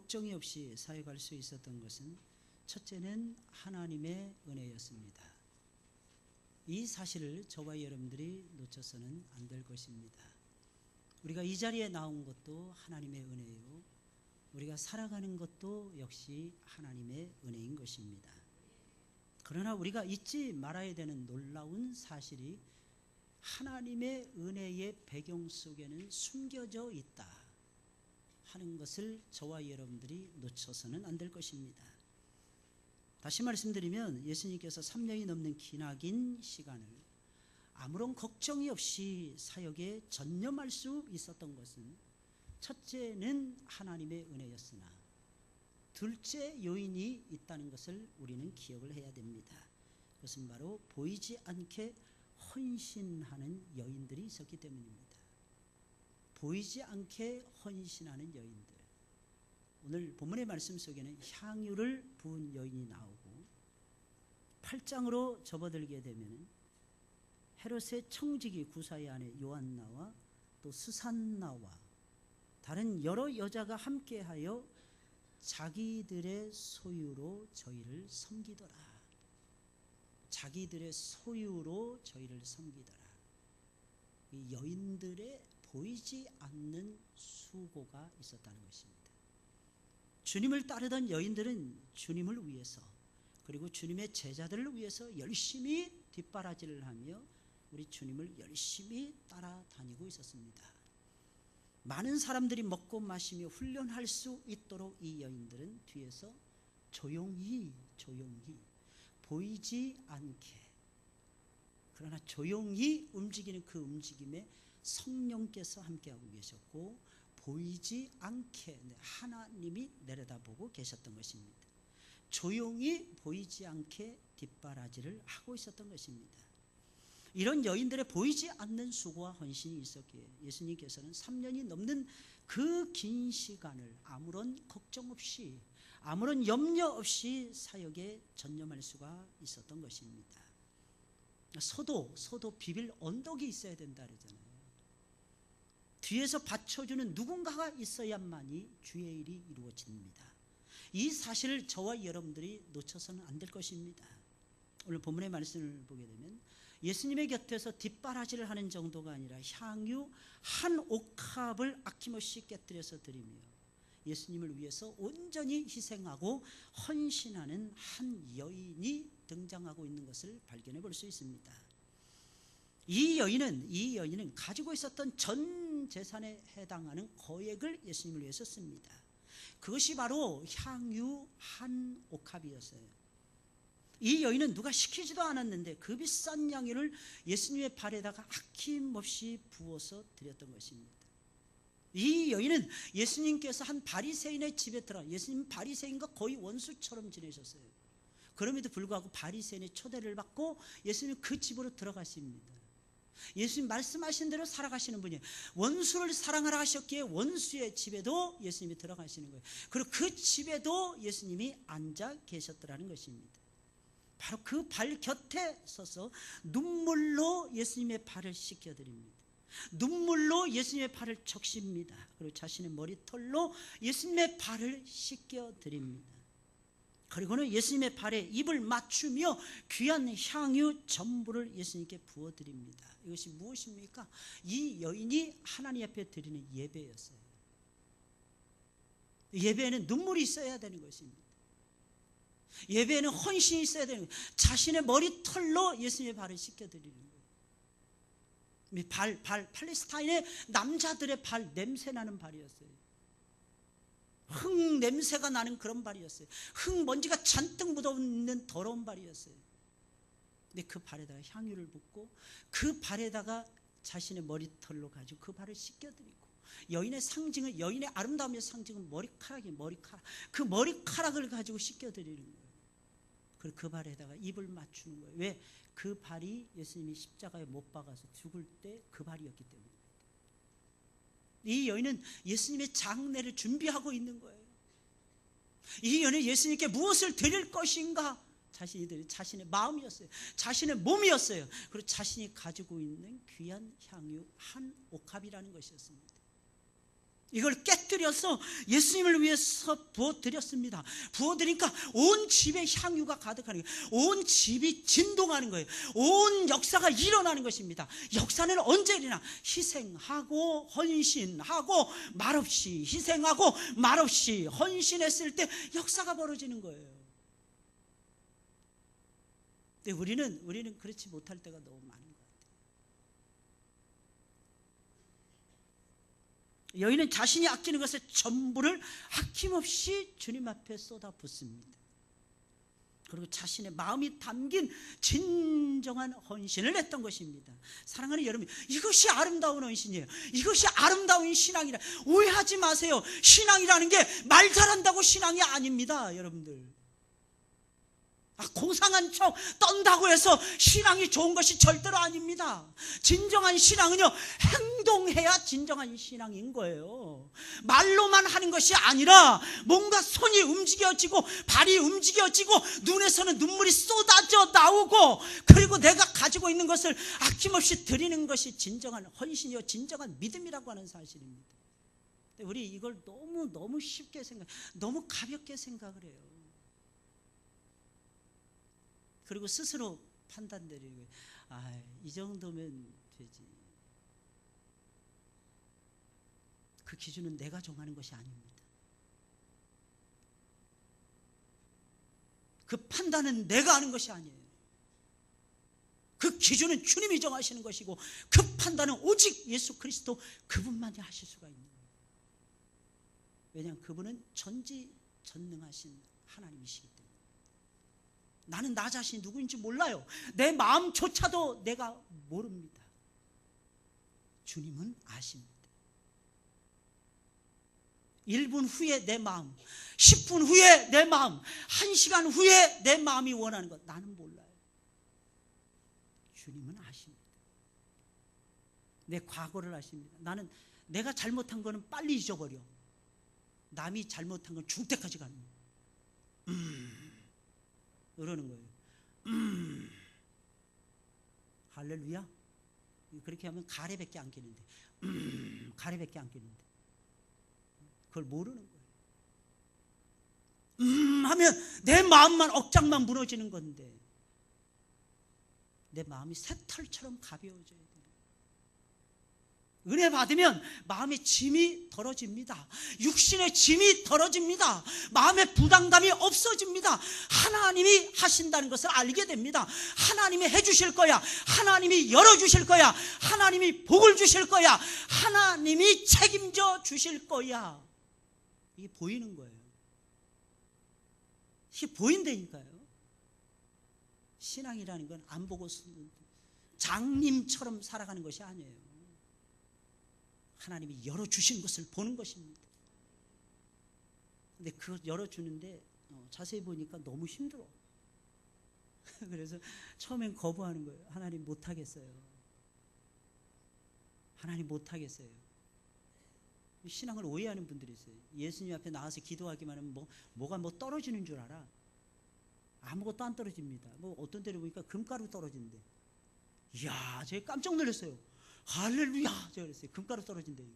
걱정이 없이 사역할 수 있었던 것은 첫째는 하나님의 은혜였습니다. 이 사실을 저와 여러분들이 놓쳐서는 안 될 것입니다. 우리가 이 자리에 나온 것도 하나님의 은혜요, 우리가 살아가는 것도 역시 하나님의 은혜인 것입니다. 그러나 우리가 잊지 말아야 되는 놀라운 사실이 하나님의 은혜의 배경 속에는 숨겨져 있다 하는 것을 저와 여러분들이 놓쳐서는 안 될 것입니다. 다시 말씀드리면 예수님께서 3년이 넘는 기나긴 시간을 아무런 걱정이 없이 사역에 전념할 수 있었던 것은 첫째는 하나님의 은혜였으나 둘째 요인이 있다는 것을 우리는 기억을 해야 됩니다. 그것은 바로 보이지 않게 헌신하는 여인들이 있었기 때문입니다. 보이지 않게 헌신하는 여인들. 오늘 본문의 말씀 속에는 향유를 부은 여인이 나오고 8장으로 접어들게 되면 헤롯의 청지기 구사의 아내 요한나와 또 스산나와 다른 여러 여자가 함께하여 자기들의 소유로 저희를 섬기더라. 자기들의 소유로 저희를 섬기더라. 이 여인들의 보이지 않는 수고가 있었다는 것입니다. 주님을 따르던 여인들은 주님을 위해서 그리고 주님의 제자들을 위해서 열심히 뒷바라지를 하며 우리 주님을 열심히 따라다니고 있었습니다. 많은 사람들이 먹고 마시며 훈련할 수 있도록 이 여인들은 뒤에서 조용히 보이지 않게, 그러나 조용히 움직이는 그 움직임에 성령께서 함께하고 계셨고 보이지 않게 하나님이 내려다보고 계셨던 것입니다. 조용히 보이지 않게 뒷바라지를 하고 있었던 것입니다. 이런 여인들의 보이지 않는 수고와 헌신이 있었기에 예수님께서는 3년이 넘는 그 긴 시간을 아무런 걱정 없이 아무런 염려 없이 사역에 전념할 수가 있었던 것입니다. 소도 비빌 언덕이 있어야 된다 그러잖아요. 뒤에서 받쳐주는 누군가가 있어야만이 주의 일이 이루어집니다. 이 사실을 저와 여러분들이 놓쳐서는 안 될 것입니다. 오늘 본문의 말씀을 보게 되면 예수님의 곁에서 뒷바라지를 하는 정도가 아니라 향유 한 옥합을 아낌없이 깨뜨려서 드리며 예수님을 위해서 온전히 희생하고 헌신하는 한 여인이 등장하고 있는 것을 발견해 볼 수 있습니다. 이 여인은 가지고 있었던 전 재산에 해당하는 거액을 예수님을 위해서 씁니다. 그것이 바로 향유 한 옥합이었어요. 이 여인은 누가 시키지도 않았는데 그 비싼 향유를 예수님의 발에다가 아낌없이 부어서 드렸던 것입니다. 이 여인은 예수님께서 한 바리새인의 집에 들어가, 예수님 바리새인과 거의 원수처럼 지내셨어요. 그럼에도 불구하고 바리새인의 초대를 받고 예수님 그 집으로 들어가십니다. 예수님 말씀하신 대로 살아가시는 분이에요. 원수를 사랑하라 하셨기에 원수의 집에도 예수님이 들어가시는 거예요. 그리고 그 집에도 예수님이 앉아 계셨더라는 것입니다. 바로 그 발 곁에 서서 눈물로 예수님의 발을 씻겨드립니다. 눈물로 예수님의 발을 적십니다. 그리고 자신의 머리털로 예수님의 발을 씻겨드립니다. 그리고는 예수님의 발에 입을 맞추며 귀한 향유 전부를 예수님께 부어드립니다. 이것이 무엇입니까? 이 여인이 하나님 앞에 드리는 예배였어요. 예배에는 눈물이 있어야 되는 것입니다. 예배에는 헌신이 있어야 되는 거예요. 자신의 머리털로 예수님의 발을 씻겨드리는 거예요. 팔레스타인의 남자들의 발, 냄새나는 발이었어요. 흙 냄새가 나는 그런 발이었어요. 흙 먼지가 잔뜩 묻어있는 더러운 발이었어요. 근데 그 발에다가 향유를 붓고 그 발에다가 자신의 머리털로 가지고 그 발을 씻겨드리고, 여인의 상징은, 여인의 아름다움의 상징은 머리카락이에요. 그 머리카락을 가지고 씻겨드리는 거예요. 그리고 그 발에다가 입을 맞추는 거예요. 왜? 그 발이 예수님이 십자가에 못 박아서 죽을 때 그 발이었기 때문에. 이 여인은 예수님의 장례를 준비하고 있는 거예요. 이 여인은 예수님께 무엇을 드릴 것인가? 자신의 마음이었어요. 자신의 몸이었어요. 그리고 자신이 가지고 있는 귀한 향유 한 옥합이라는 것이었습니다. 이걸 깨뜨려서 예수님을 위해서 부어드렸습니다. 부어드리니까 온 집에 향유가 가득하는 거예요. 온 집이 진동하는 거예요. 온 역사가 일어나는 것입니다. 역사는 언제 일어나? 희생하고 헌신하고 말없이 희생하고 말없이 헌신했을 때 역사가 벌어지는 거예요. 근데 우리는 그렇지 못할 때가 너무 많은 거예요. 여인은 자신이 아끼는 것의 전부를 아낌없이 주님 앞에 쏟아붓습니다. 그리고 자신의 마음이 담긴 진정한 헌신을 했던 것입니다. 사랑하는 여러분, 이것이 아름다운 헌신이에요. 이것이 아름다운 신앙이라. 오해하지 마세요. 신앙이라는 게 말 잘한다고 신앙이 아닙니다, 여러분들. 고상한 척 떤다고 해서 신앙이 좋은 것이 절대로 아닙니다. 진정한 신앙은요, 행동해야 진정한 신앙인 거예요. 말로만 하는 것이 아니라 뭔가 손이 움직여지고 발이 움직여지고 눈에서는 눈물이 쏟아져 나오고, 그리고 내가 가지고 있는 것을 아낌없이 드리는 것이 진정한 헌신이요, 진정한 믿음이라고 하는 사실입니다. 우리 이걸 너무 쉽게 너무 가볍게 생각을 해요. 그리고 스스로 판단 내리고, 이 정도면 되지. 그 기준은 내가 정하는 것이 아닙니다. 그 판단은 내가 하는 것이 아니에요. 그 기준은 주님이 정하시는 것이고, 그 판단은 오직 예수 그리스도 그분만이 하실 수가 있는 거예요. 왜냐하면 그분은 전지전능하신 하나님이시기 때문에. 나는 나 자신이 누구인지 몰라요. 내 마음조차도 내가 모릅니다. 주님은 아십니다. 1분 후에 내 마음, 10분 후에 내 마음, 1시간 후에 내 마음이 원하는 것, 나는 몰라요. 주님은 아십니다. 내 과거를 아십니다. 나는 내가 잘못한 거는 빨리 잊어버려. 남이 잘못한 건 죽을 때까지 가는 거예요. 그러는 거예요. 할렐루야. 그렇게 하면 가래밖에 안 끼는데, 가래밖에 안 끼는데 그걸 모르는 거예요. 하면 내 마음만 억장만 무너지는 건데, 내 마음이 새털처럼 가벼워져야 돼요. 은혜 받으면 마음의 짐이 덜어집니다. 육신의 짐이 덜어집니다. 마음의 부담감이 없어집니다. 하나님이 하신다는 것을 알게 됩니다. 하나님이 해주실 거야. 하나님이 열어주실 거야. 하나님이 복을 주실 거야. 하나님이 책임져 주실 거야. 이게 보이는 거예요. 이게 보인다니까요. 신앙이라는 건 안 보고 장님처럼 살아가는 것이 아니에요. 하나님이 열어주신 것을 보는 것입니다. 근데 그걸 열어주는데 자세히 보니까 너무 힘들어. 그래서 처음엔 거부하는 거예요. 하나님 못하겠어요. 하나님 못하겠어요. 신앙을 오해하는 분들이 있어요. 예수님 앞에 나와서 기도하기만 하면 뭐가 떨어지는 줄 알아. 아무것도 안 떨어집니다. 어떤 데를 보니까 금가루 떨어진대. 이야, 제가 깜짝 놀랐어요. 할렐루야, 제가 그랬어요. 금가루 떨어진대요.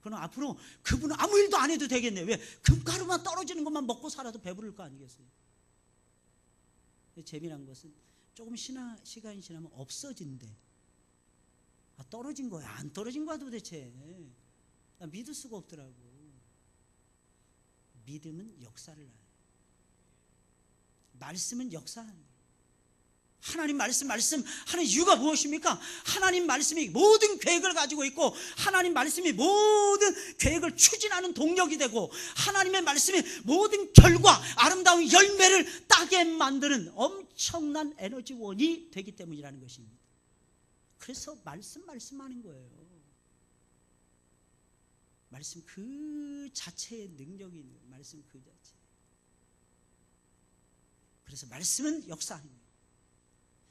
그럼 앞으로 그분은 아무 일도 안 해도 되겠네. 왜? 금가루만 떨어지는 것만 먹고 살아도 배부를 거 아니겠어요? 재미난 것은 조금 시간이 지나면 없어진대. 떨어진 거야, 안 떨어진 거야 도대체. 나 믿을 수가 없더라고. 믿음은 역사를 해요. 말씀은 역사하는 거예요. 하나님 말씀 하는 이유가 무엇입니까? 하나님 말씀이 모든 계획을 가지고 있고, 하나님 말씀이 모든 계획을 추진하는 동력이 되고, 하나님의 말씀이 모든 결과, 아름다운 열매를 따게 만드는 엄청난 에너지원이 되기 때문이라는 것입니다. 그래서 말씀하는 거예요. 말씀 그 자체의 능력이 있는 거예요. 말씀 그 자체. 그래서 말씀은 역사하는 거예요.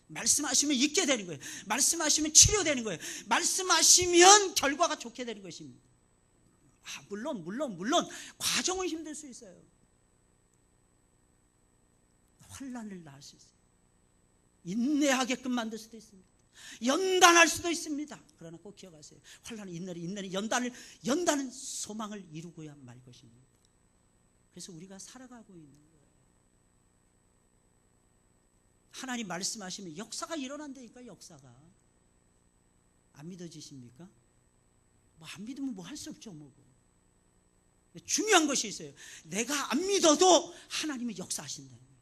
말씀하시면 있게 되는 거예요. 말씀하시면 치료되는 거예요. 말씀하시면 결과가 좋게 되는 것입니다. 물론 과정은 힘들 수 있어요. 환난을 낳을 수 있어요. 인내하게끔 만들 수도 있습니다. 연단할 수도 있습니다. 그러나 꼭 기억하세요. 환난은 인내는 연단은 소망을 이루고야 말 것입니다. 그래서 우리가 살아가고 있는 거예요. 하나님 말씀하시면 역사가 일어난다니까. 역사가 안 믿어지십니까? 뭐 안 믿으면 뭐 할 수 없죠. 뭐 중요한 것이 있어요. 내가 안 믿어도 하나님이 역사하신다는 거예요.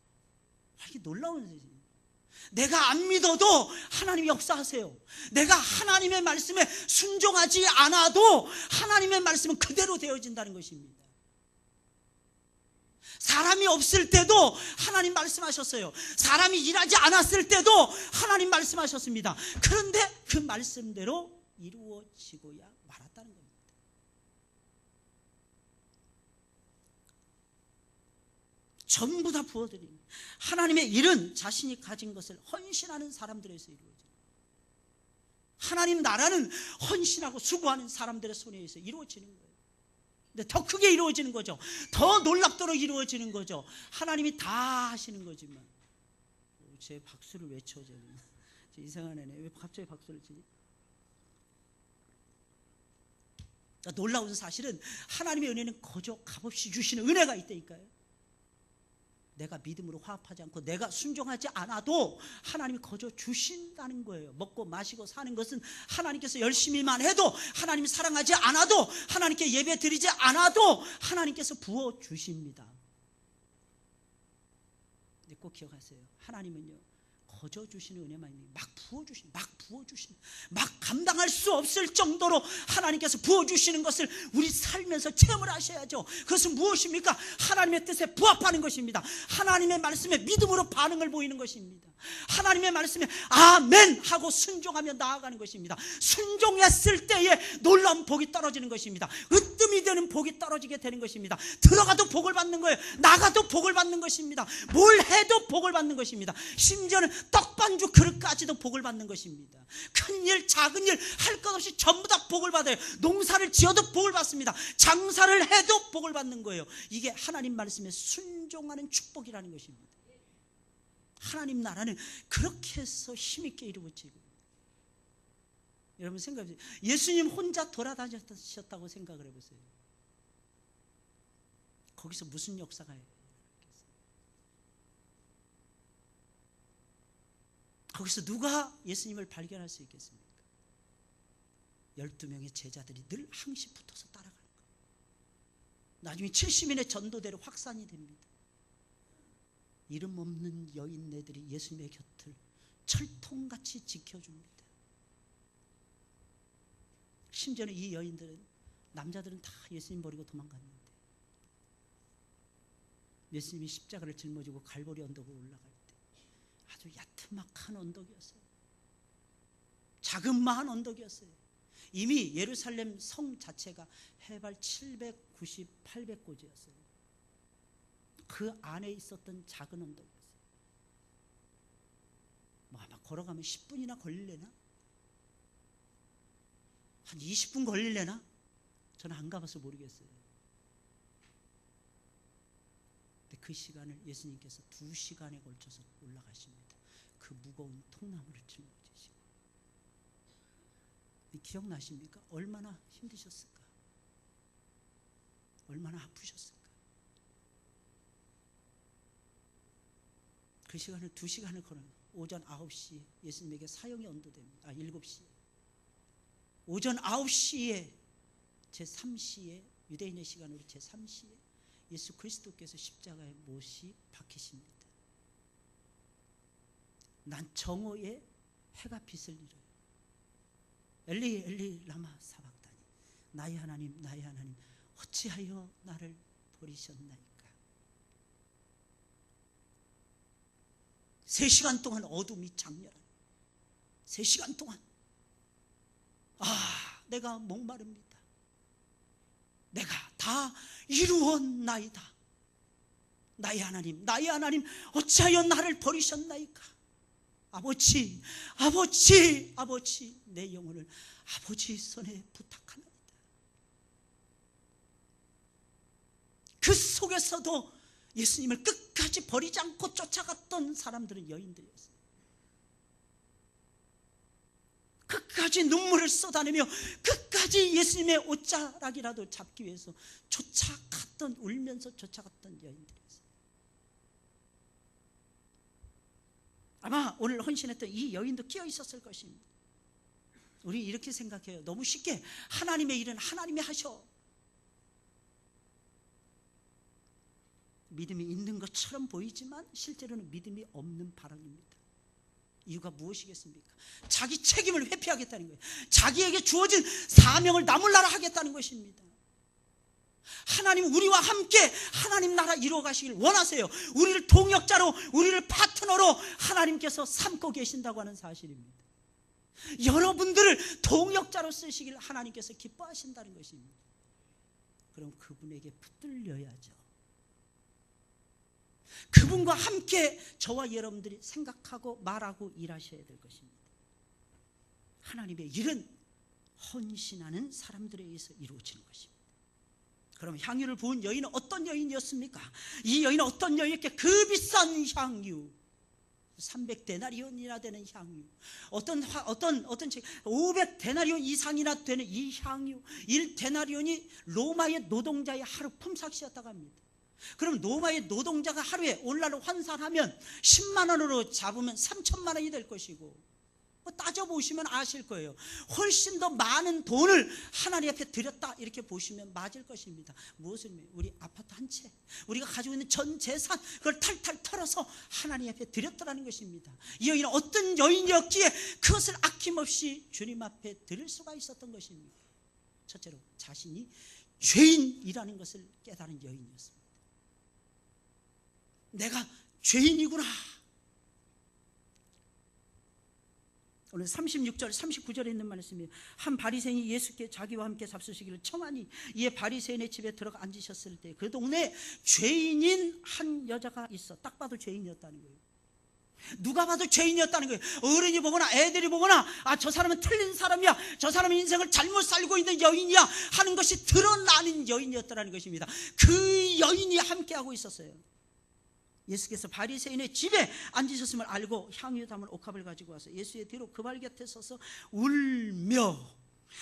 이게 놀라운 사실이에요. 내가 안 믿어도 하나님이 역사하세요. 내가 하나님의 말씀에 순종하지 않아도 하나님의 말씀은 그대로 되어진다는 것입니다. 사람이 없을 때도 하나님 말씀하셨어요. 사람이 일하지 않았을 때도 하나님 말씀하셨습니다. 그런데 그 말씀대로 이루어지고야 말았다는 겁니다. 전부 다 부어드리는 하나님의 일은 자신이 가진 것을 헌신하는 사람들에서 이루어져요. 하나님 나라는 헌신하고 수고하는 사람들의 손에 의해서 이루어지는 거예요. 근데 더 크게 이루어지는 거죠. 더 놀랍도록 이루어지는 거죠. 하나님이 다 하시는 거지만. 제 박수를 왜 쳐? 이상한 애네. 왜 갑자기 박수를 치지? 놀라운 사실은 하나님의 은혜는 거저 값없이 주시는 은혜가 있다니까요. 내가 믿음으로 화합하지 않고 내가 순종하지 않아도 하나님이 거저 주신다는 거예요. 먹고 마시고 사는 것은 하나님께서 열심히만 해도, 하나님이 사랑하지 않아도, 하나님께 예배 드리지 않아도 하나님께서 부어주십니다. 근데 꼭 기억하세요. 하나님은요, 거저 주시는 은혜만 있는, 막 부어주시는, 막 감당할 수 없을 정도로 하나님께서 부어주시는 것을 우리 살면서 체험을 하셔야죠. 그것은 무엇입니까? 하나님의 뜻에 부합하는 것입니다. 하나님의 말씀에 믿음으로 반응을 보이는 것입니다. 하나님의 말씀에 아멘 하고 순종하며 나아가는 것입니다. 순종했을 때에 놀라운 복이 떨어지는 것입니다. 으뜸이 되는 복이 떨어지게 되는 것입니다. 들어가도 복을 받는 거예요. 나가도 복을 받는 것입니다. 뭘 해도 복을 받는 것입니다. 심지어는 떡반죽 그릇까지도 복을 받는 것입니다. 큰일 작은 일 할 것 없이 전부 다 복을 받아요. 농사를 지어도 복을 받습니다. 장사를 해도 복을 받는 거예요. 이게 하나님 말씀에 순종하는 축복이라는 것입니다. 하나님 나라는 그렇게 해서 힘있게 이루어지고. 여러분 생각해보세요. 예수님 혼자 돌아다니셨다고 생각을 해보세요. 거기서 무슨 역사가 있겠어요? 거기서 누가 예수님을 발견할 수 있겠습니까? 12명의 제자들이 늘 항시 붙어서 따라가는 거예요. 나중에 70인의 전도대로 확산이 됩니다. 이름 없는 여인네들이 예수님의 곁을 철통같이 지켜줍니다. 심지어는 이 여인들은, 남자들은 다 예수님 버리고 도망갔는데 예수님이 십자가를 짊어지고 갈보리 언덕으로 올라갈 때 아주 야트막한 언덕이었어요. 자그마한 언덕이었어요. 이미 예루살렘 성 자체가 해발 790, 800고지였어요. 그 안에 있었던 작은 언덕이었어요. 아마 걸어가면 10분이나 걸릴래나? 한 20분 걸릴래나? 저는 안 가봐서 모르겠어요. 근데 그 시간을 예수님께서 2시간에 걸쳐서 올라가십니다. 그 무거운 통나무를 짊어지시고. 기억나십니까? 얼마나 힘드셨을까? 얼마나 아프셨을까? 그 시간을 2시간을 걸어요. 오전 9시에 예수님에게 사형이 언도됩니다. 7시에. 오전 9시에 제3시에, 유대인의 시간으로 제3시에 예수 그리스도께서 십자가에 못이 박히십니다. 난 정오에 해가 빛을 잃어요. 엘리 엘리 라마 사박다니, 나의 하나님 나의 하나님 어찌하여 나를 버리셨나이까. 3시간 동안 어둠이 장렬한 3시간 동안 내가 목마릅니다. 내가 다 이루었나이다. 나의 하나님 나의 하나님 어찌하여 나를 버리셨나이까. 아버지 아버지 아버지, 내 영혼을 아버지 손에 부탁하나이다. 그 속에서도 예수님을 끝까지 버리지 않고 쫓아갔던 사람들은 여인들이었어요. 끝까지 눈물을 쏟아내며 끝까지 예수님의 옷자락이라도 잡기 위해서 쫓아갔던, 울면서 쫓아갔던 여인들이었어요. 아마 오늘 헌신했던 이 여인도 끼어 있었을 것입니다. 우리 이렇게 생각해요. 너무 쉽게 하나님의 일은 하나님이 하셔. 믿음이 있는 것처럼 보이지만 실제로는 믿음이 없는 발언입니다. 이유가 무엇이겠습니까? 자기 책임을 회피하겠다는 거예요. 자기에게 주어진 사명을 나몰라라 하겠다는 것입니다. 하나님 우리와 함께 하나님 나라 이루어 가시길 원하세요. 우리를 동역자로, 우리를 파트너로 하나님께서 삼고 계신다고 하는 사실입니다. 여러분들을 동역자로 쓰시길 하나님께서 기뻐하신다는 것입니다. 그럼 그분에게 붙들려야죠. 그분과 함께 저와 여러분들이 생각하고 말하고 일하셔야 될 것입니다. 하나님의 일은 헌신하는 사람들에 의해서 이루어지는 것입니다. 그럼 향유를 부은 여인은 어떤 여인이었습니까? 이 여인은 어떤 여인이었기에 그 비싼 향유, 300데나리온이나 되는 향유, 어떤 500데나리온 이상이나 되는 이 향유, 1데나리온이 로마의 노동자의 하루 품삯이었다고 합니다. 그럼 로마의 노동자가 하루에 오늘날로 환산하면 10만 원으로 잡으면 3천만 원이 될 것이고, 따져보시면 아실 거예요. 훨씬 더 많은 돈을 하나님 앞에 드렸다 이렇게 보시면 맞을 것입니다. 무엇을? 우리 아파트 한 채, 우리가 가지고 있는 전 재산, 그걸 탈탈 털어서 하나님 앞에 드렸더라는 것입니다. 이 여인은 어떤 여인이었기에 그것을 아낌없이 주님 앞에 드릴 수가 있었던 것입니다. 첫째로 자신이 죄인이라는 것을 깨달은 여인이었습니다. 내가 죄인이구나. 오늘 36절 39절에 있는 말씀이에요. 한 바리새인이 예수께 자기와 함께 잡수시기를 청하니 이에 바리새인의 집에 들어가 앉으셨을 때 그 동네에 죄인인 한 여자가 있어. 딱 봐도 죄인이었다는 거예요. 누가 봐도 죄인이었다는 거예요. 어른이 보거나 애들이 보거나 저 사람은 틀린 사람이야, 저 사람은 인생을 잘못 살고 있는 여인이야 하는 것이 드러나는 여인이었다는 것입니다. 그 여인이 함께하고 있었어요. 예수께서 바리새인의 집에 앉으셨음을 알고 향유 담은 옥합을 가지고 와서 예수의 뒤로 그 발 곁에 서서 울며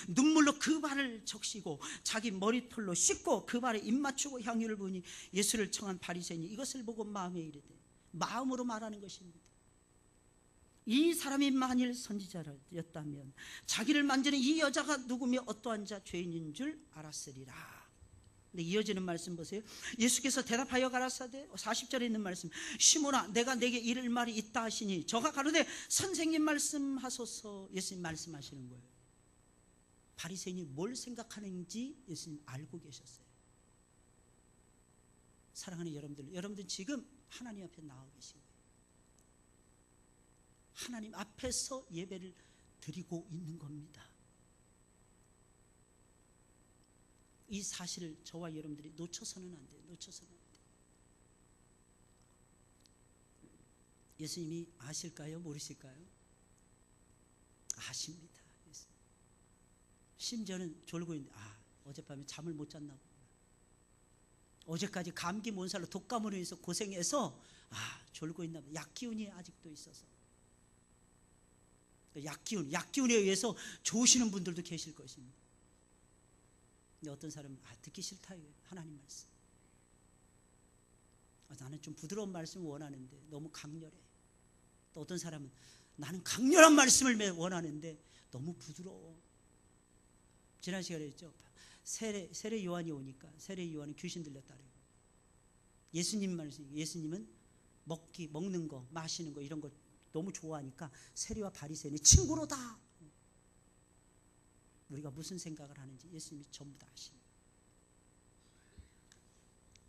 눈물로 그 발을 적시고 자기 머리털로 씻고 그 발에 입 맞추고 향유를 부으니 예수를 청한 바리새인이 이것을 보고 마음에 이르되, 마음으로 말하는 것입니다. 이 사람이 만일 선지자였다면 자기를 만지는 이 여자가 누구며 어떠한 자 죄인인 줄 알았으리라. 근데 이어지는 말씀 보세요. 예수께서 대답하여 가라사대, 40절에 있는 말씀, 시몬아 내가 내게 이를 말이 있다 하시니 저가 가로되 선생님 말씀하소서. 예수님 말씀하시는 거예요. 바리새인이 뭘 생각하는지 예수님 알고 계셨어요. 사랑하는 여러분들 지금 하나님 앞에 나와 계신 거예요. 하나님 앞에서 예배를 드리고 있는 겁니다. 이 사실을 저와 여러분들이 놓쳐서는 안 돼요. 놓쳐서는 안 돼요. 예수님이 아실까요? 모르실까요? 아십니다. 심지어는 졸고 있는데 어젯밤에 잠을 못 잤나 보구나. 어제까지 감기 몸살로 독감으로 인해서 고생해서 졸고 있나 보다. 약기운이 아직도 있어서. 약기운에 의해서 좋으시는 분들도 계실 것입니다. 근데 어떤 사람은 듣기 싫다 이거예요. 하나님 말씀. 나는 좀 부드러운 말씀을 원하는데 너무 강렬해. 또 어떤 사람은 나는 강렬한 말씀을 원하는데 너무 부드러워. 지난 시간에 했죠. 세례 요한이 오니까 세례 요한은 귀신 들렸다 그래요. 예수님 말씀, 예수님은 먹는 거, 마시는 거 이런 거 너무 좋아하니까 세리와 바리새인의 친구로다. 우리가 무슨 생각을 하는지 예수님이 전부 다 아십니다.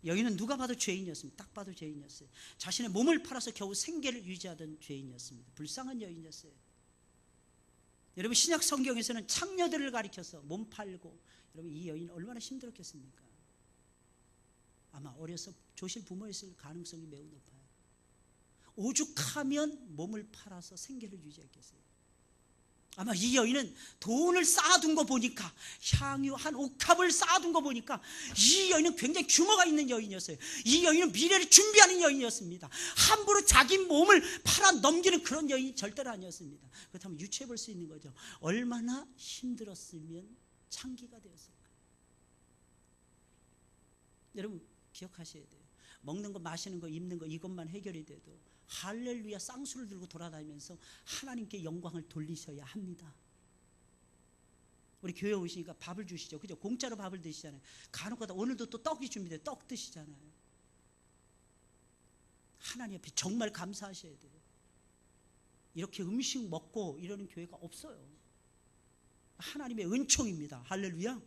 여기는 누가 봐도 죄인이었습니다. 딱 봐도 죄인이었어요. 자신의 몸을 팔아서 겨우 생계를 유지하던 죄인이었습니다. 불쌍한 여인이었어요. 여러분 신약 성경에서는 창녀들을 가리켜서 몸 팔고, 여러분 이 여인 얼마나 힘들었겠습니까? 아마 어려서 조실 부모였을 가능성이 매우 높아요. 오죽하면 몸을 팔아서 생계를 유지했겠어요. 아마 이 여인은 돈을 쌓아둔 거 보니까, 향유 한 옥합을 쌓아둔 거 보니까 이 여인은 굉장히 규모가 있는 여인이었어요. 이 여인은 미래를 준비하는 여인이었습니다. 함부로 자기 몸을 팔아 넘기는 그런 여인이 절대로 아니었습니다. 그렇다면 유추해 볼 수 있는 거죠. 얼마나 힘들었으면 창기가 되었을까. 여러분 기억하셔야 돼요. 먹는 거, 마시는 거, 입는 거 이것만 해결이 돼도 할렐루야 쌍수를 들고 돌아다니면서 하나님께 영광을 돌리셔야 합니다. 우리 교회 오시니까 밥을 주시죠. 그죠? 공짜로 밥을 드시잖아요. 간혹가다 오늘도 또 떡이 준비돼 떡 드시잖아요. 하나님 앞에 정말 감사하셔야 돼요. 이렇게 음식 먹고 이러는 교회가 없어요. 하나님의 은총입니다. 할렐루야.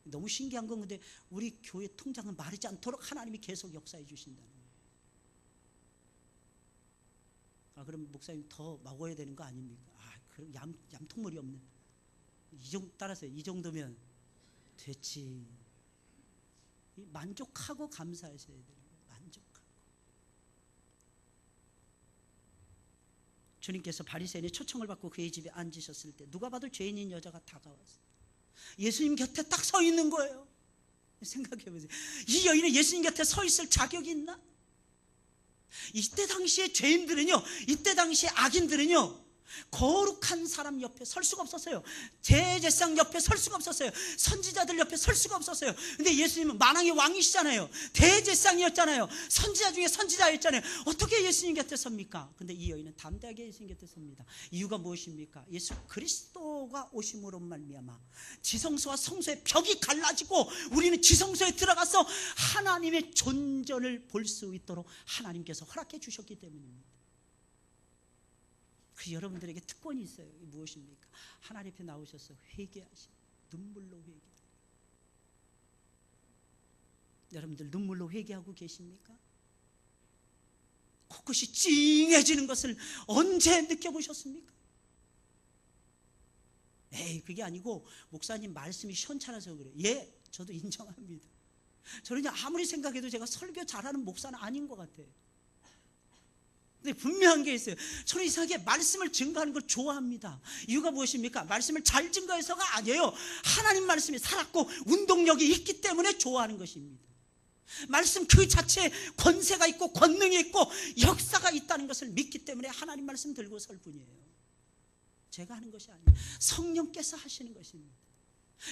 너무 신기한 건 근데 우리 교회 통장은 마르지 않도록 하나님이 계속 역사해 주신다는 거예요. 그럼 목사님 더 먹어야 되는 거 아닙니까? 그럼 얌통머리 없는. 따라서요. 이 정도면 됐지. 만족하고 감사하셔야 돼요. 만족하고. 주님께서 바리새인의 초청을 받고 그의 집에 앉으셨을 때 누가 봐도 죄인인 여자가 다가왔어요. 예수님 곁에 딱 서 있는 거예요. 생각해 보세요. 이 여인은 예수님 곁에 서 있을 자격이 있나? 이때 당시에 죄인들은요, 이때 당시에 악인들은요, 거룩한 사람 옆에 설 수가 없었어요. 대제사장 옆에 설 수가 없었어요. 선지자들 옆에 설 수가 없었어요. 근데 예수님은 만왕의 왕이시잖아요. 대제사장이었잖아요. 선지자 중에 선지자였잖아요. 어떻게 예수님 곁에 섭니까? 근데 이 여인은 담대하게 예수님 곁에 섭니다. 이유가 무엇입니까? 예수 그리스도가 오심으로 말미암아 지성소와 성소의 벽이 갈라지고 우리는 지성소에 들어가서 하나님의 존전을 볼 수 있도록 하나님께서 허락해 주셨기 때문입니다. 그 여러분들에게 특권이 있어요. 무엇입니까? 하나님 앞에 나오셔서 회개하시고 눈물로 회개. 여러분들 눈물로 회개하고 계십니까? 코끝이 찡해지는 것을 언제 느껴보셨습니까? 그게 아니고 목사님 말씀이 시원찮아서 그래요. 예, 저도 인정합니다. 저는 아무리 생각해도 제가 설교 잘하는 목사는 아닌 것 같아요. 근데 분명한 게 있어요. 저는 이상하게 말씀을 증거하는 걸 좋아합니다. 이유가 무엇입니까? 말씀을 잘 증거해서가 아니에요. 하나님 말씀이 살았고 운동력이 있기 때문에 좋아하는 것입니다. 말씀 그 자체에 권세가 있고 권능이 있고 역사가 있다는 것을 믿기 때문에 하나님 말씀 들고 설 뿐이에요. 제가 하는 것이 아니에요. 성령께서 하시는 것입니다.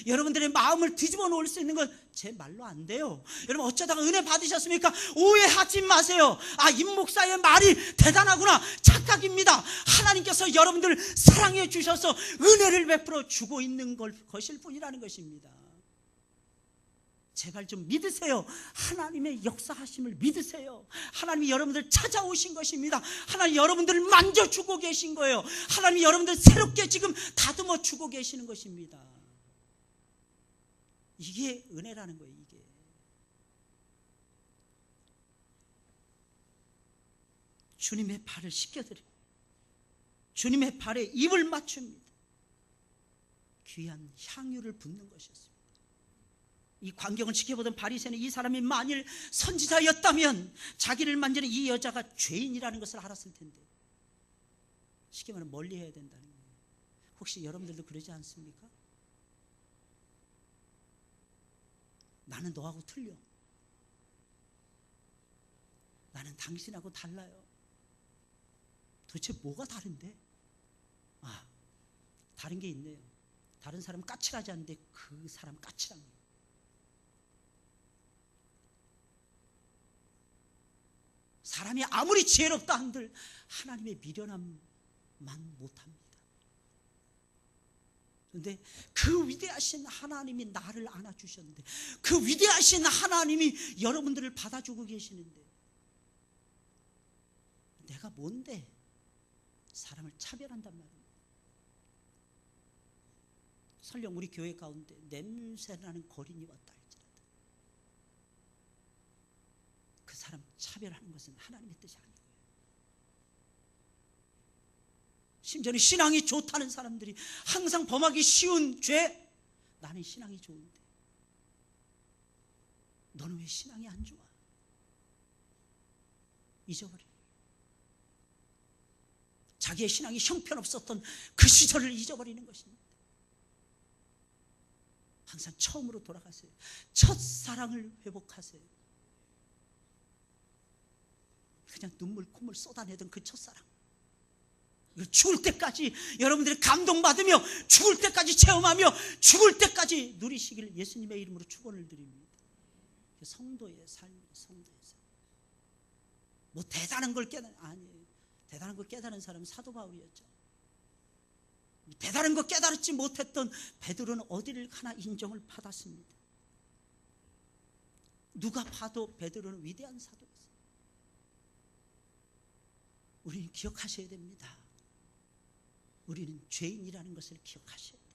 여러분들의 마음을 뒤집어 놓을 수 있는 건 제 말로 안 돼요. 여러분 어쩌다가 은혜 받으셨습니까? 오해하지 마세요. 임 목사의 말이 대단하구나. 착각입니다. 하나님께서 여러분들을 사랑해 주셔서 은혜를 베풀어 주고 있는 것일 뿐이라는 것입니다. 제발 좀 믿으세요. 하나님의 역사하심을 믿으세요. 하나님이 여러분들 찾아오신 것입니다. 하나님 여러분들을 만져주고 계신 거예요. 하나님이 여러분들 새롭게 지금 다듬어 주고 계시는 것입니다. 이게 은혜라는 거예요. 이게 주님의 발을 씻겨드려요. 주님의 발에 입을 맞춥니다. 귀한 향유를 붓는 것이었습니다. 이 광경을 지켜보던 바리새인은 이 사람이 만일 선지자였다면 자기를 만지는 이 여자가 죄인이라는 것을 알았을 텐데 쉽게 말하면 멀리 해야 된다는 거예요. 혹시 여러분들도 그러지 않습니까? 나는 너하고 틀려. 나는 당신하고 달라요. 도대체 뭐가 다른데? 다른 게 있네요. 다른 사람 까칠하지 않은데 그 사람 까칠한 거예요. 사람이 아무리 지혜롭다 한들 하나님의 미련함만 못합니다. 그런데 그 위대하신 하나님이 나를 안아주셨는데 그 위대하신 하나님이 여러분들을 받아주고 계시는데 내가 뭔데 사람을 차별한단 말이에요. 설령 우리 교회 가운데 냄새나는 거린이 왔다 할지라도 그 사람 차별하는 것은 하나님의 뜻이 아니고요. 심지어는 신앙이 좋다는 사람들이 항상 범하기 쉬운 죄, 나는 신앙이 좋은데 너는 왜 신앙이 안 좋아? 잊어버려. 자기의 신앙이 형편없었던 그 시절을 잊어버리는 것입니다. 항상 처음으로 돌아가세요. 첫사랑을 회복하세요. 그냥 눈물 콧물 쏟아내던 그 첫사랑, 죽을 때까지 여러분들이 감동받으며 죽을 때까지 체험하며 죽을 때까지 누리시기를 예수님의 이름으로 축원을 드립니다. 성도의 삶이에요. 성도의 삶. 뭐 대단한 걸 아니에요. 대단한 걸 깨달은 사람은 사도 바울이었죠. 대단한 거 깨달지 못했던 베드로는 어디를 가나 인정을 받았습니다. 누가 봐도 베드로는 위대한 사도였어요. 우리는 기억하셔야 됩니다. 우리는 죄인이라는 것을 기억하셔야 돼요.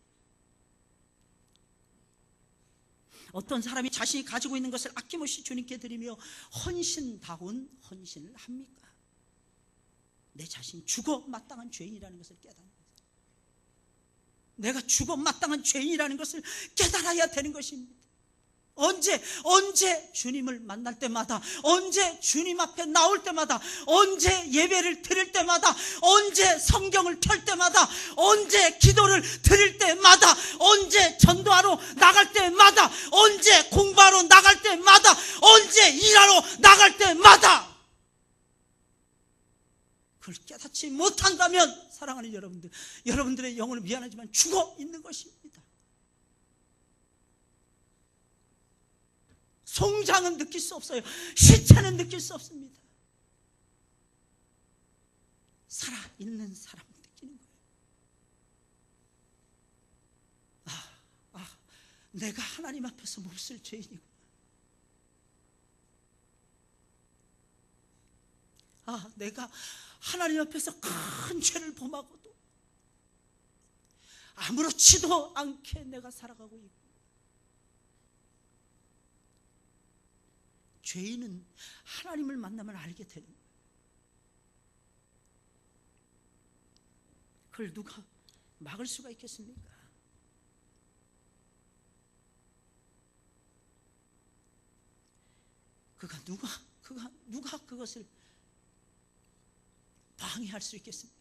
어떤 사람이 자신이 가지고 있는 것을 아낌없이 주님께 드리며 헌신다운 헌신을 합니까? 내 자신이 죽어 마땅한 죄인이라는 것을 깨닫는 거예요. 내가 죽어 마땅한 죄인이라는 것을 깨달아야 되는 것입니다. 언제 주님을 만날 때마다, 언제 주님 앞에 나올 때마다, 언제 예배를 드릴 때마다, 언제 성경을 펼 때마다, 언제 기도를 드릴 때마다, 언제 전도하러 나갈 때마다, 언제 공부하러 나갈 때마다, 언제 일하러 나갈 때마다 그걸 깨닫지 못한다면 사랑하는 여러분들, 여러분들의 영혼은 미안하지만 죽어 있는 것입니다. 송장은 느낄 수 없어요. 시체는 느낄 수 없습니다. 살아있는 사람은 느끼는 거예요. 내가 하나님 앞에서 몹쓸 죄인이구나. 내가 하나님 앞에서 큰 죄를 범하고도 아무렇지도 않게 내가 살아가고 있고, 죄인은 하나님을 만나면 알게 되는 거예요. 그걸 누가 막을 수가 있겠습니까? 누가 그것을 방해할 수 있겠습니까?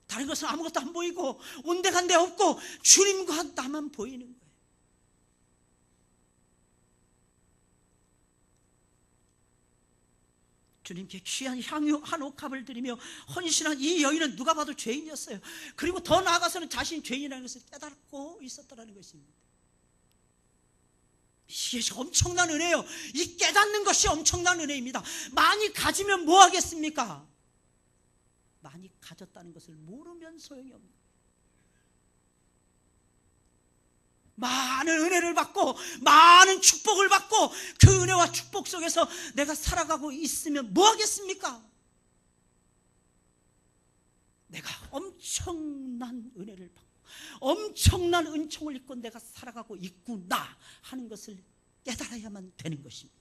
다른 것은 아무것도 안 보이고 온데간데 없고 주님과 나만 보이는 거예요. 주님께 귀한 향유 한 옥합을 드리며 헌신한 이 여인은 누가 봐도 죄인이었어요. 그리고 더 나아가서는 자신이 죄인이라는 것을 깨닫고 있었다는 것입니다. 이게 엄청난 은혜예요. 이 깨닫는 것이 엄청난 은혜입니다. 많이 가지면 뭐 하겠습니까? 많이 가졌다는 것을 모르면 소용이 없는 거예요. 많은 은혜를 받고 많은 축복을 받고 그 은혜와 축복 속에서 내가 살아가고 있으면 뭐 하겠습니까? 내가 엄청난 은혜를 받고 엄청난 은총을 입고 내가 살아가고 있구나 하는 것을 깨달아야만 되는 것입니다.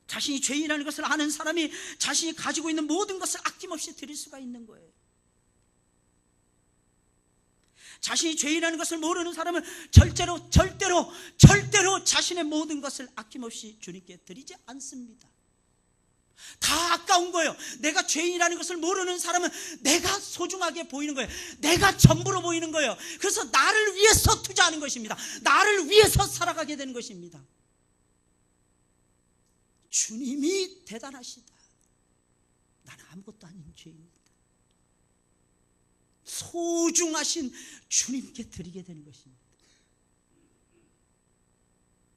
자신이 죄인이라는 것을 아는 사람이 자신이 가지고 있는 모든 것을 아낌없이 드릴 수가 있는 거예요. 자신이 죄인이라는 것을 모르는 사람은 절대로 자신의 모든 것을 아낌없이 주님께 드리지 않습니다. 다 아까운 거예요. 내가 죄인이라는 것을 모르는 사람은 내가 소중하게 보이는 거예요. 내가 전부로 보이는 거예요. 그래서 나를 위해서 투자하는 것입니다. 나를 위해서 살아가게 되는 것입니다. 주님이 대단하시다. 나는 아무것도 아닌 죄인이다. 소중하신 주님께 드리게 되는 것입니다.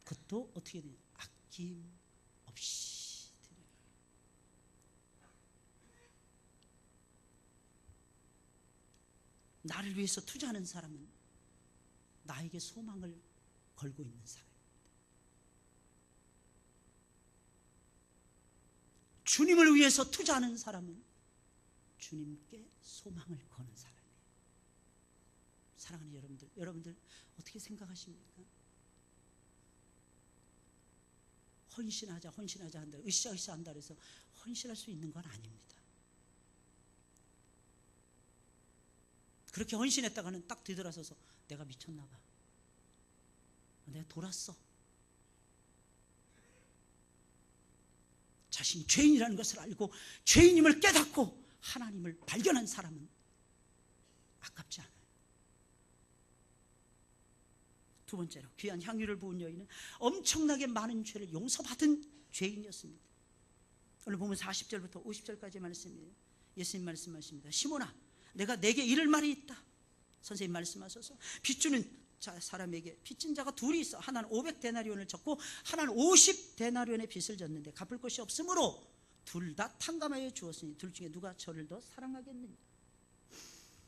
그것도 어떻게 되냐? 아낌없이 드려요. 나를 위해서 투자하는 사람은 나에게 소망을 걸고 있는 사람입니다. 주님을 위해서 투자하는 사람은 주님께 소망을 거는 사람이에요. 사랑하는 여러분들 어떻게 생각하십니까? 헌신하자 한다, 으쌰으쌰 한다 그래서 헌신할 수 있는 건 아닙니다. 그렇게 헌신했다가는 딱 뒤돌아서서 내가 미쳤나 봐, 내가 돌았어. 자신이 죄인이라는 것을 알고 죄인임을 깨닫고 하나님을 발견한 사람은 아깝지 않아요. 두 번째로 귀한 향유를 부은 여인은 엄청나게 많은 죄를 용서받은 죄인이었습니다. 오늘 보면 40절부터 50절까지 말씀이에요. 예수님 말씀하십니다. 시몬아, 내가 내게 이를 말이 있다. 선생님 말씀하셔서 빚주는 사람에게 빚진 자가 둘이 있어. 하나는 500데나리온을 졌고 하나는 50데나리온의 빚을 졌는데 갚을 것이 없으므로 둘 다 탕감하여 주었으니 둘 중에 누가 저를 더 사랑하겠느냐.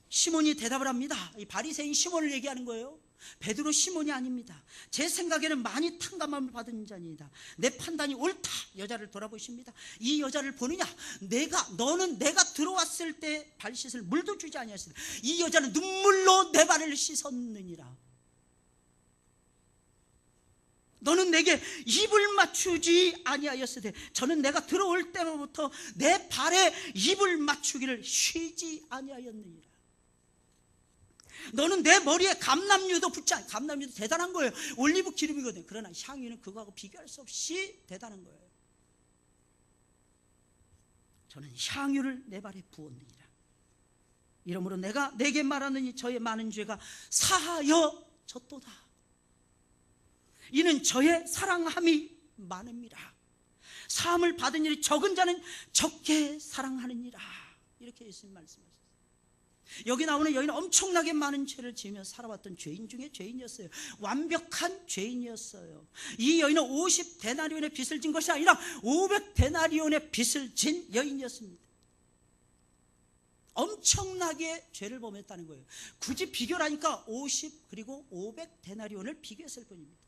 시몬이 대답을 합니다. 이 바리새인 시몬을 얘기하는 거예요. 베드로 시몬이 아닙니다. 제 생각에는 많이 탕감함을 받은 자입니다. 내 판단이 옳다. 여자를 돌아보십니다. 이 여자를 보느냐, 너는 내가 들어왔을 때 발 씻을 물도 주지 아니하시다. 이 여자는 눈물로 내 발을 씻었느니라. 너는 내게 입을 맞추지 아니하였으되 저는 내가 들어올 때부터 내 발에 입을 맞추기를 쉬지 아니하였느니라. 너는 내 머리에 감람유도 붙지 않아. 감람유도 대단한 거예요. 올리브 기름이거든. 그러나 향유는 그거하고 비교할 수 없이 대단한 거예요. 저는 향유를 내 발에 부었느니라. 이러므로 내가 내게 말하느니 저의 많은 죄가 사하여졌도다. 이는 저의 사랑함이 많음이라. 사함을 받은 일이 적은 자는 적게 사랑하느니라. 이렇게 예수님 말씀하셨어요. 여기 나오는 여인은 엄청나게 많은 죄를 지으며 살아왔던 죄인 중에 죄인이었어요. 완벽한 죄인이었어요. 이 여인은 50데나리온의 빚을 진 것이 아니라 500데나리온의 빚을 진 여인이었습니다. 엄청나게 죄를 범했다는 거예요. 굳이 비교를 하니까 50 그리고 500데나리온을 비교했을 뿐입니다.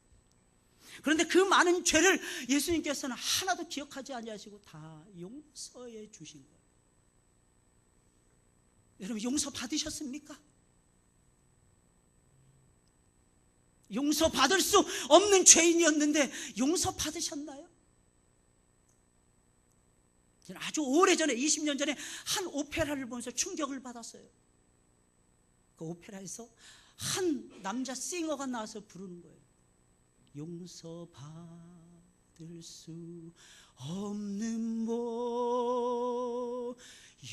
그런데 그 많은 죄를 예수님께서는 하나도 기억하지 아니하시고 다 용서해 주신 거예요. 여러분, 용서 받으셨습니까? 용서 받을 수 없는 죄인이었는데 용서 받으셨나요? 저는 아주 오래전에 20년 전에 한 오페라를 보면서 충격을 받았어요. 그 오페라에서 한 남자 싱어가 나와서 부르는 거예요. 용서받을 수 없는 법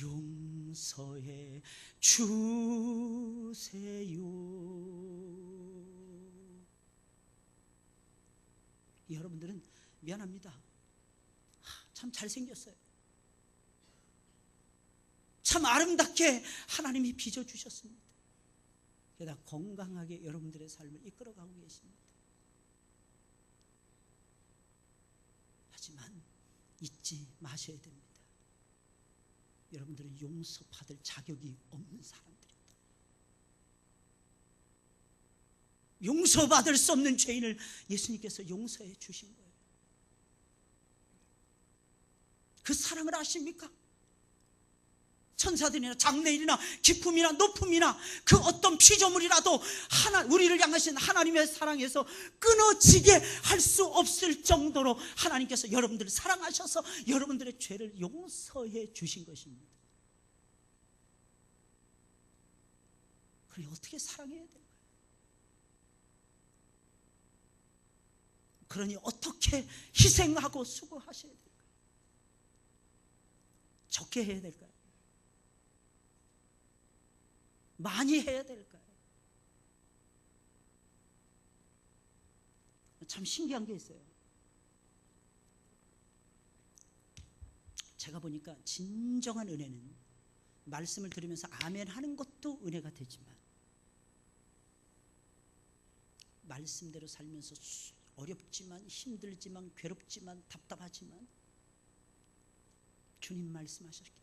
용서해 주세요. 여러분들은 미안합니다. 참 잘생겼어요. 참 아름답게 하나님이 빚어주셨습니다. 게다가 건강하게 여러분들의 삶을 이끌어가고 계십니다. 하지만 잊지 마셔야 됩니다. 여러분들은 용서받을 자격이 없는 사람들이다. 용서받을 수 없는 죄인을 예수님께서 용서해 주신 거예요. 그 사랑을 아십니까? 천사들이나 장래일이나 기품이나 높음이나 그 어떤 피조물이라도 우리를 향하신 하나님의 사랑에서 끊어지게 할 수 없을 정도로 하나님께서 여러분들을 사랑하셔서 여러분들의 죄를 용서해 주신 것입니다. 그럼 어떻게 사랑해야 될까요? 그러니 어떻게 희생하고 수고하셔야 될까요? 적게 해야 될까요? 많이 해야 될까요? 참 신기한 게 있어요. 제가 보니까 진정한 은혜는 말씀을 들으면서 아멘 하는 것도 은혜가 되지만 말씀대로 살면서 어렵지만 힘들지만 괴롭지만 답답하지만 주님 말씀하셨기에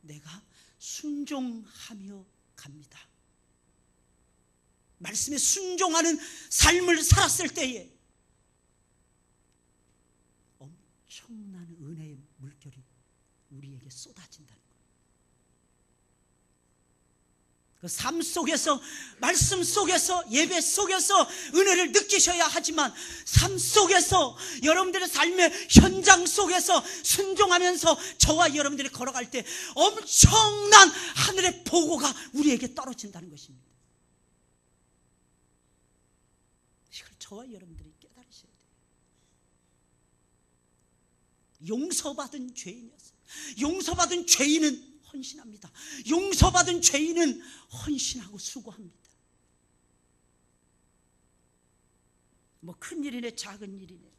내가 순종하며 갑니다. 말씀에 순종하는 삶을 살았을 때에 엄청난 은혜의 물결이 우리에게 쏟아진다는 거예요. 그 삶 속에서, 말씀 속에서, 예배 속에서 은혜를 느끼셔야 하지만 삶 속에서, 여러분들의 삶의 현장 속에서 순종하면서 저와 여러분들이 걸어갈 때 엄청난 하늘의 보고가 우리에게 떨어진다는 것입니다. 이걸 저와 여러분들이 깨달으셔야 돼요. 용서받은 죄인이었어요. 용서받은 죄인은 헌신합니다. 용서받은 죄인은 헌신하고 수고합니다. 뭐 큰 일이네 작은 일이네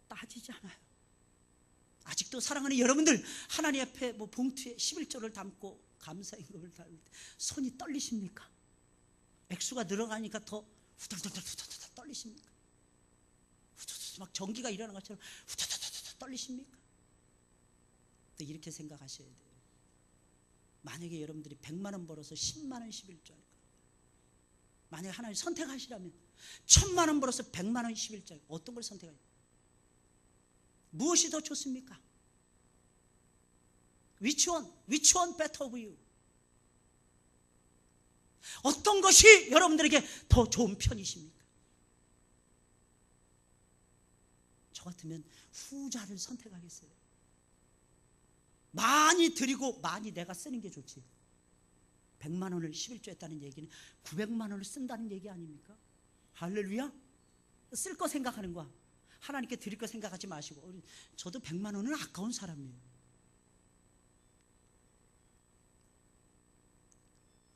따지지 않아요. 아직도 사랑하는 여러분들, 하나님 앞에 뭐 봉투에 11조를 담고 감사임금을 담을 때 손이 떨리십니까? 액수가 늘어가니까 더 후덜덜덜 떨리십니까? 막 전기가 일어난 것처럼 후덜덜덜 떨리십니까? 이렇게 생각하셔야 돼요. 만약에 여러분들이 100만 원 벌어서 10만 원 11조 할 거예요. 만약에 하나님 선택하시라면 1000만 원 벌어서 100만 원 11조, 어떤 걸 선택하세요? 무엇이 더 좋습니까? Which one better of you? 어떤 것이 여러분들에게 더 좋은 편이십니까? 저 같으면 후자를 선택하겠어요. 많이 드리고 많이 내가 쓰는 게 좋지. 100만 원을 11조 했다는 얘기는 900만 원을 쓴다는 얘기 아닙니까? 할렐루야. 쓸 거 생각하는 거야. 하나님께 드릴 거 생각하지 마시고. 저도 100만 원은 아까운 사람이에요.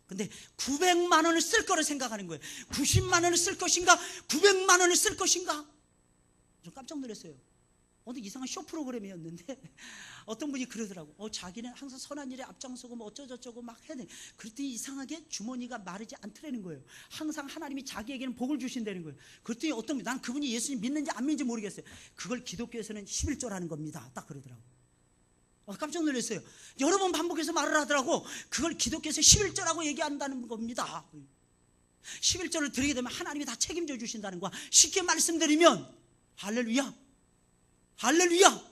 근데 900만 원을 쓸 거를 생각하는 거예요. 90만 원을 쓸 것인가 900만 원을 쓸 것인가. 좀 깜짝 놀랐어요. 어느 이상한 쇼 프로그램이었는데 어떤 분이 그러더라고. 자기는 항상 선한 일에 앞장서고 뭐 어쩌저쩌고 막 해야 돼. 그랬더니 이상하게 주머니가 마르지 않더라는 거예요. 항상 하나님이 자기에게는 복을 주신다는 거예요. 그랬더니 어떤 분이, 난 그분이 예수님 믿는지 안 믿는지 모르겠어요. 그걸 기독교에서는 11조라는 겁니다. 딱 그러더라고. 깜짝 놀랐어요. 여러 번 반복해서 말을 하더라고. 그걸 기독교에서 11조라고 얘기한다는 겁니다. 11조를 드리게 되면 하나님이 다 책임져 주신다는 거야. 쉽게 말씀드리면 할렐루야, 할렐루야.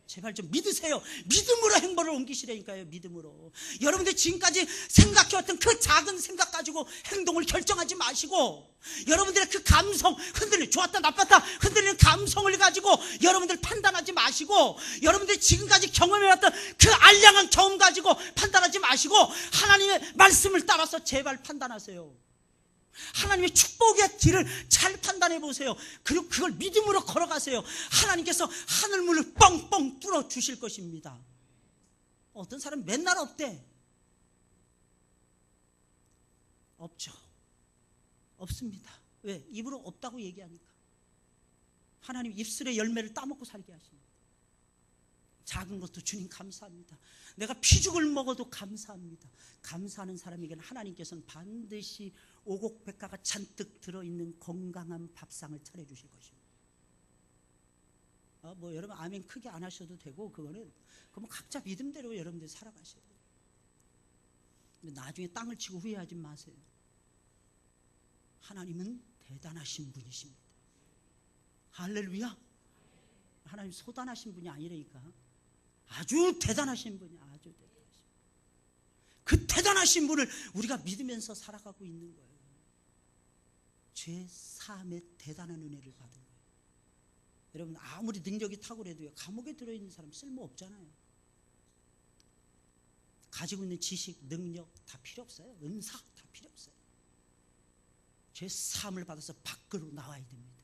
제발 좀 믿으세요. 믿음으로 행보를 옮기시라니까요. 믿음으로. 여러분들 지금까지 생각해왔던 그 작은 생각 가지고 행동을 결정하지 마시고, 여러분들의 그 감성, 흔들리는, 좋았다 나빴다 흔들리는 감성을 가지고 여러분들 판단하지 마시고, 여러분들이 지금까지 경험해왔던 그 알량한 경험 가지고 판단하지 마시고, 하나님의 말씀을 따라서 제발 판단하세요. 하나님의 축복의 길을 잘 판단해 보세요. 그리고 그걸 믿음으로 걸어가세요. 하나님께서 하늘문을 뻥뻥 뚫어 주실 것입니다. 어떤 사람은 맨날 없대. 없죠. 없습니다. 왜? 입으로 없다고 얘기하니까. 하나님 입술의 열매를 따먹고 살게 하십니다. 작은 것도 주님 감사합니다. 내가 피죽을 먹어도 감사합니다. 감사하는 사람에게는 하나님께서는 반드시 오곡백과가 잔뜩 들어있는 건강한 밥상을 차려주실 것입니다. 뭐 여러분 아멘 크게 안 하셔도 되고, 그거는 각자 믿음대로 여러분들이 살아가셔야 돼요. 근데 나중에 땅을 치고 후회하지 마세요. 하나님은 대단하신 분이십니다. 할렐루야. 하나님 소단하신 분이 아니라니까. 아주 대단하신 분이, 아주 대단하신 분. 그 대단하신 분을 우리가 믿으면서 살아가고 있는 거예요. 죄 사함의 대단한 은혜를 받은 거예요. 여러분 아무리 능력이 탁월해도요, 감옥에 들어있는 사람 쓸모 없잖아요. 가지고 있는 지식, 능력 다 필요 없어요. 은사 다 필요 없어요. 죄 사함을 받아서 밖으로 나와야 됩니다.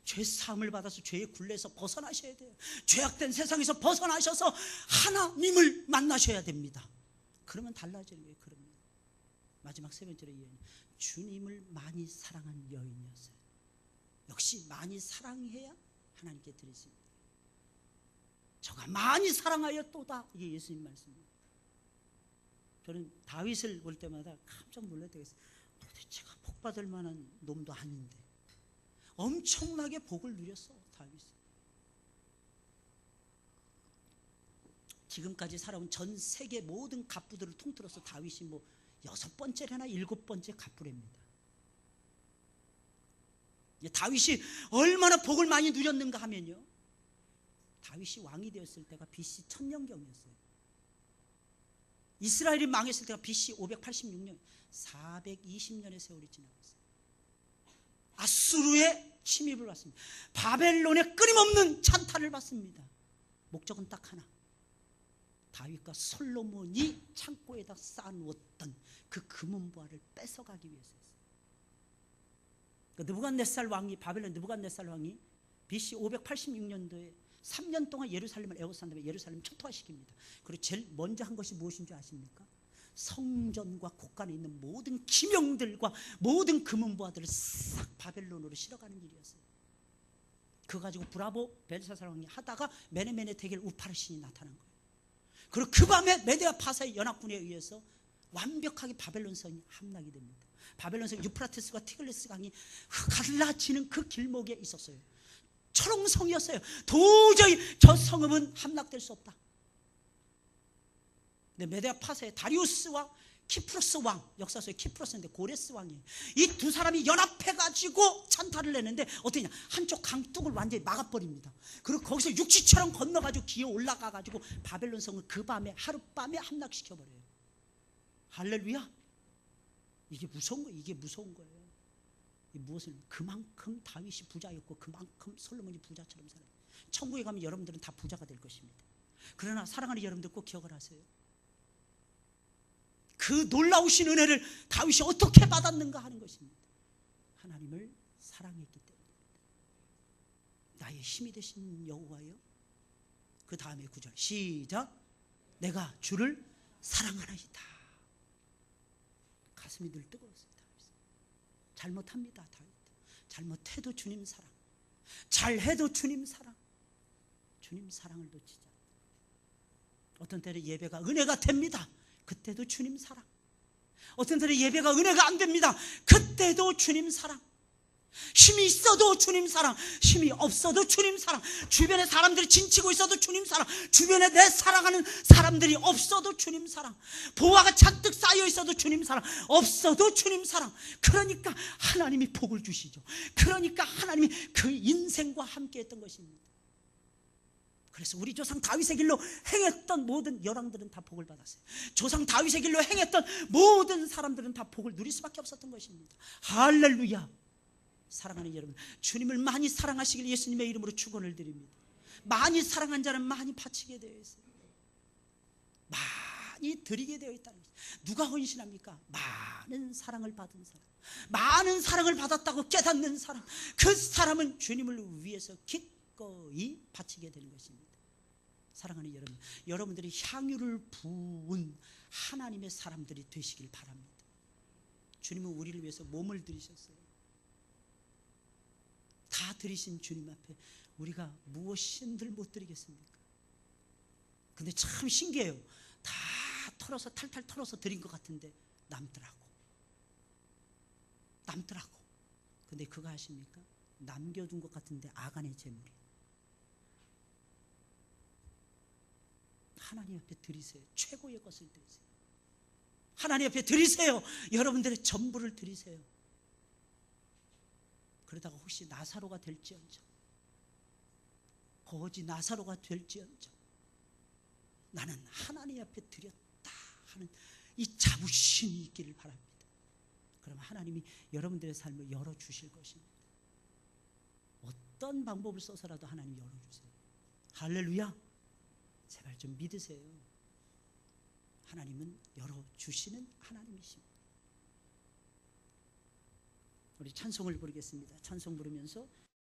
죄 사함을 받아서 죄의 굴레에서 벗어나셔야 돼요. 죄악된 세상에서 벗어나셔서 하나님을 만나셔야 됩니다. 그러면 달라지는 거예요. 그러면. 마지막 세 번째로 이해는 주님을 많이 사랑한 여인이었어요. 역시 많이 사랑해야 하나님께 드리십니다. 저가 많이 사랑하여 또다. 이게 예수님 말씀입니다. 저는 다윗을 볼 때마다 깜짝 놀랐대요. 도대체가 복받을 만한 놈도 아닌데 엄청나게 복을 누렸어, 다윗은. 지금까지 살아온 전 세계 모든 갑부들을 통틀어서 다윗이 뭐 6번째나 7번째 갑부랍니다. 다윗이 얼마나 복을 많이 누렸는가 하면요, 다윗이 왕이 되었을 때가 BC 1000년경이었어요. 이스라엘이 망했을 때가 BC 586년, 420년의 세월이 지나갔어요. 아수르의 침입을 받습니다. 바벨론의 끊임없는 찬탈을 받습니다. 목적은 딱 하나, 다윗과 솔로몬이 창고에다 쌓아놓았던 그 금은보화를 뺏어가기 위해서였어요. 그 느부갓네살 왕이, 바벨론 느부갓네살 왕이 BC 586년도에 3년 동안 예루살렘을 애워싼 다음에 예루살렘을 초토화시킵니다. 그리고 제일 먼저 한 것이 무엇인 줄 아십니까? 성전과 곳간에 있는 모든 기명들과 모든 금은보화들을 싹 바벨론으로 실어가는 일이었어요. 그거 가지고 브라보 벨사살 왕이 하다가 메네메네 대결 우파르신이 나타난 거예요. 그리고 그 밤에 메데아 파사의 연합군에 의해서 완벽하게 바벨론 성이 함락이 됩니다. 바벨론 성 유프라테스과 티글리스 강이 갈라지는 그 길목에 있었어요. 철옹성이었어요. 도저히 저 성읍은 함락될 수 없다. 근데 메데아 파사의 다리우스 왕, 키프로스 왕, 역사서에 키프로스인데 고레스 왕이에요. 이 두 사람이 연합해가지고 찬탈을 내는데 어떠냐, 한쪽 강둑을 완전히 막아버립니다. 그리고 거기서 육지처럼 건너가지고 기어 올라가가지고 바벨론 성을 그 밤에 하룻밤에 함락시켜버려요. 할렐루야. 이게 무서운 거예요. 이게 무서운 거예요. 이 무엇을, 그만큼 다윗이 부자였고 그만큼 솔로몬이 부자처럼 살아요. 천국에 가면 여러분들은 다 부자가 될 것입니다. 그러나 사랑하는 여러분들 꼭 기억을 하세요. 그 놀라우신 은혜를 다윗이 어떻게 받았는가 하는 것입니다. 하나님을 사랑했기 때문입니다. 나의 힘이 되신 여호와여. 그 다음에 9절 시작. 내가 주를 사랑하나이다. 가슴이 늘 뜨거웠어요. 다윗. 잘못합니다. 다윗. 잘못해도 주님 사랑, 잘해도 주님 사랑, 주님 사랑을 놓치지 않아요. 어떤 때는 예배가 은혜가 됩니다. 그때도 주님 사랑. 어떤 때는 예배가 은혜가 안 됩니다. 그때도 주님 사랑. 힘이 있어도 주님 사랑, 힘이 없어도 주님 사랑, 주변에 사람들이 진치고 있어도 주님 사랑, 주변에 내 사랑하는 사람들이 없어도 주님 사랑, 보화가 잔뜩 쌓여 있어도 주님 사랑, 없어도 주님 사랑. 그러니까 하나님이 복을 주시죠. 그러니까 하나님이 그 인생과 함께 했던 것입니다. 그래서 우리 조상 다윗의 길로 행했던 모든 열왕들은 다 복을 받았어요. 조상 다윗의 길로 행했던 모든 사람들은 다 복을 누릴 수밖에 없었던 것입니다. 할렐루야. 사랑하는 여러분, 주님을 많이 사랑하시길 예수님의 이름으로 축원을 드립니다. 많이 사랑한 자는 많이 바치게 되어 있어요. 많이 드리게 되어 있다는 것입니다. 누가 헌신합니까? 많은 사랑을 받은 사람, 많은 사랑을 받았다고 깨닫는 사람, 그 사람은 주님을 위해서 기꺼이 바치게 되는 것입니다. 사랑하는 여러분, 여러분들이 향유를 부은 하나님의 사람들이 되시길 바랍니다. 주님은 우리를 위해서 몸을 들이셨어요. 다 드리신 주님 앞에 우리가 무엇인들 못 드리겠습니까? 근데 참 신기해요. 다 털어서 탈탈 털어서 드린 것 같은데 남더라고. 근데 그거 아십니까? 남겨둔 것 같은데 아간의 재물이에요. 하나님 앞에 드리세요. 최고의 것을 드리세요. 하나님 앞에 드리세요. 여러분들의 전부를 드리세요. 그러다가 혹시 나사로가 될지언정, 거지 나사로가 될지언정, 나는 하나님 앞에 드렸다 하는 이 자부심이 있기를 바랍니다. 그럼 하나님이 여러분들의 삶을 열어주실 것입니다. 어떤 방법을 써서라도 하나님 열어주세요. 할렐루야. 제발 좀 믿으세요. 하나님은 열어주시는 하나님이십니다. 우리 찬송을 부르겠습니다. 찬송 부르면서